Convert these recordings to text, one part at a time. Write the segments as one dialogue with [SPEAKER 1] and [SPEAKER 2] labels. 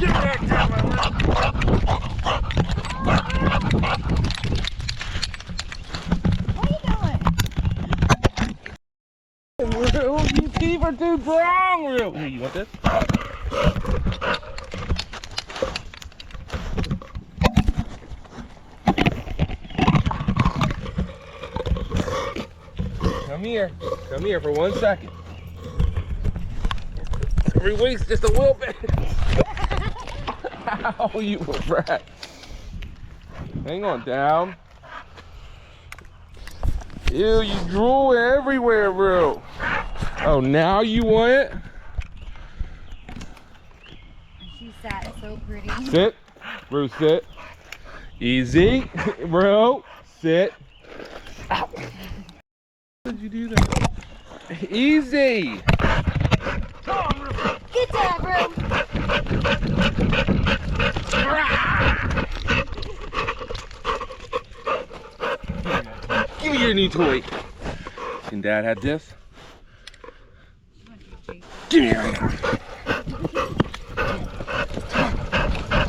[SPEAKER 1] Get back down, my What are you doing? You teeth are too strong, Real. Hey, you want this? Come here for 1 second. Release just a little bit. Ow, you rat. Hang on, down. Ew, you drool everywhere, bro. Oh, now you want it?
[SPEAKER 2] She sat so pretty.
[SPEAKER 1] Sit, bro, sit. Easy, bro, sit. Ow. How did you do that? Easy.
[SPEAKER 2] Get that, bro.
[SPEAKER 1] Give me your new toy. And Dad had this. Give me your right now.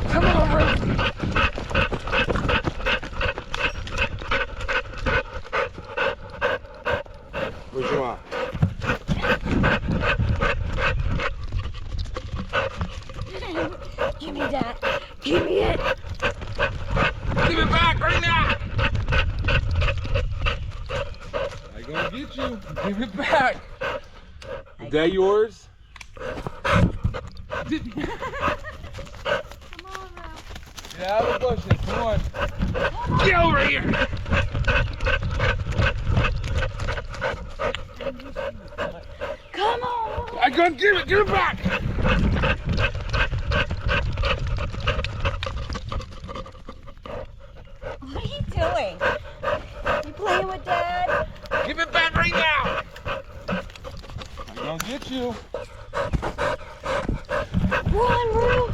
[SPEAKER 1] Come on, bro. Where's your mom?
[SPEAKER 2] Give me that. Give me it.
[SPEAKER 1] Give it back right now. I'm gonna get you. Give it back. Is that yours?
[SPEAKER 2] Come on, bro.
[SPEAKER 1] Get out of the bushes. Come on. Get over here.
[SPEAKER 2] Come on.
[SPEAKER 1] I'm gonna give it. Give it back.
[SPEAKER 2] What are you doing? You playing with Dad?
[SPEAKER 1] Give it back right now. I'm gonna get you.
[SPEAKER 2] Run, bro.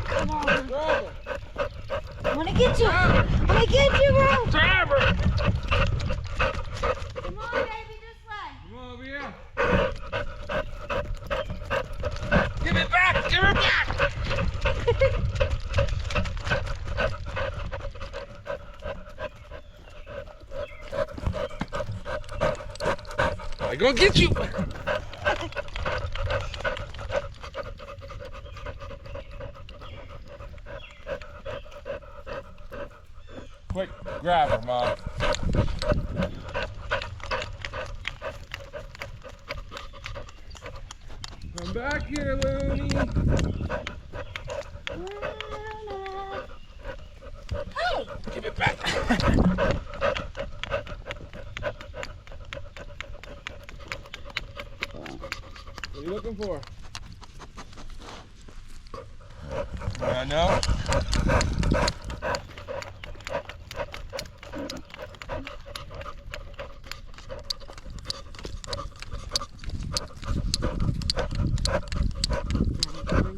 [SPEAKER 2] Come on. I want to get you. I want to get you, bro.
[SPEAKER 1] Grab her.
[SPEAKER 2] Come on, baby, this way.
[SPEAKER 1] Come on over here. Give it back. Give it back. I'm gonna get you. Quick, grab her, Mom. Come back here, Looney.
[SPEAKER 2] Hey!
[SPEAKER 1] Give it back. What are you looking for? I know.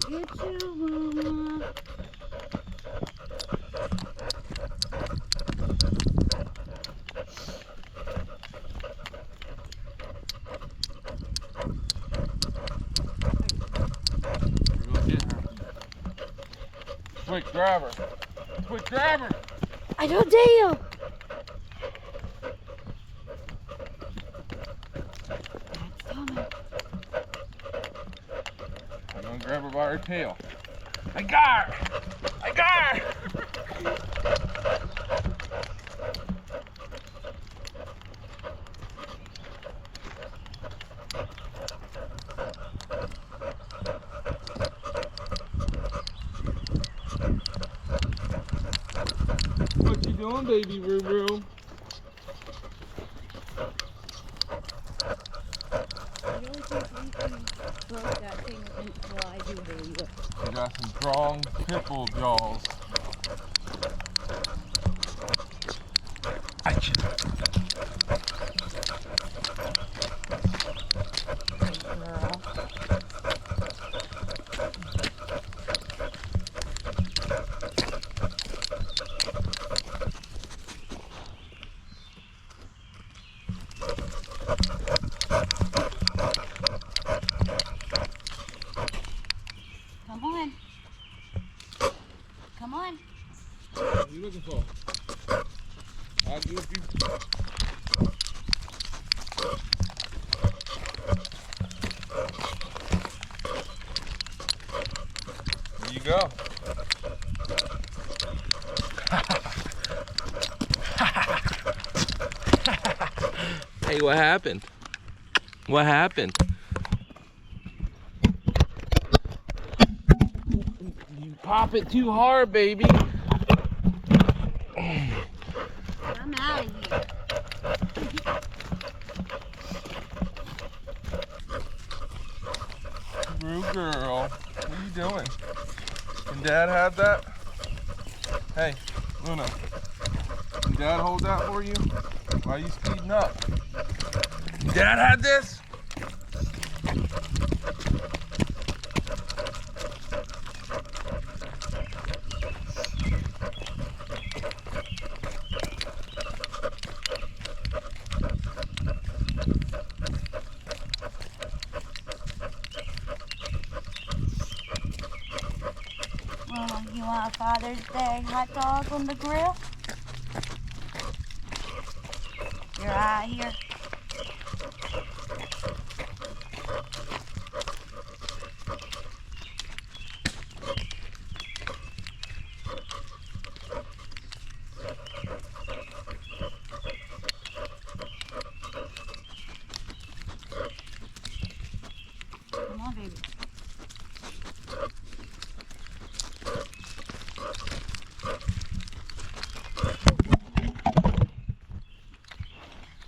[SPEAKER 2] Get you, Mama.
[SPEAKER 1] Go get her. Quick, grab her. Quick, grab her.
[SPEAKER 2] I don't dare you. That's coming.
[SPEAKER 1] I'm gonna grab her by her tail. I got her! I got her! What you doing, baby Roo-Roo? You got some strong pitbull jaws. Achoo. What are you looking for? I'll give you. There you go. Hey, what happened? What happened? You pop it too hard, baby.
[SPEAKER 2] I'm out of here.
[SPEAKER 1] True girl. What are you doing? Can Dad have that? Hey, Luna. Can Dad hold that for you? Why are you speeding up? Dad had this?
[SPEAKER 2] Well, you want a Father's Day hot dog on the grill? You're out here. Come on, baby.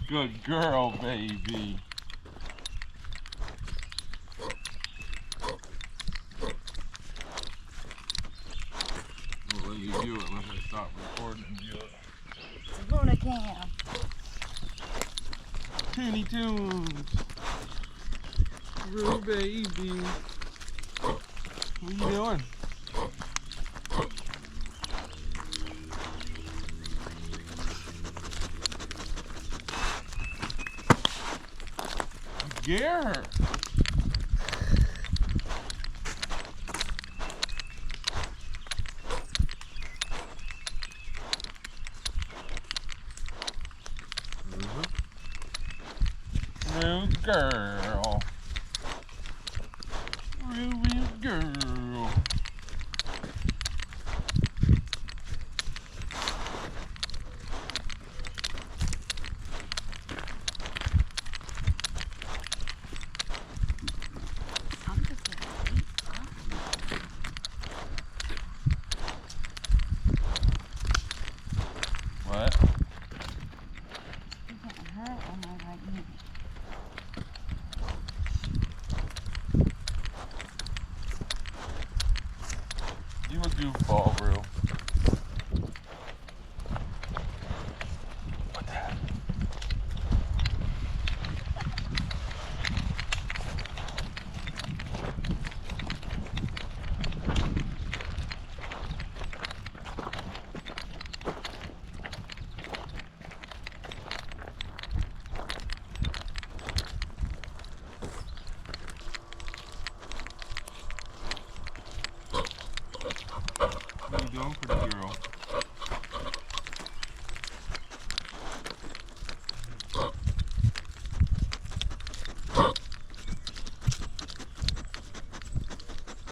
[SPEAKER 1] Good girl, baby. Well, let me view it unless I stop recording and view it.
[SPEAKER 2] Luna Cam.
[SPEAKER 1] Toonie Tunes. Real baby. What are you doing? You scare her. Rude girl. Rude girl.
[SPEAKER 2] I'm just gonna eat something.
[SPEAKER 1] What?
[SPEAKER 2] You're getting hurt on my right knee.
[SPEAKER 1] You a goofball, bro. What the heck? What are you doing, pretty girl?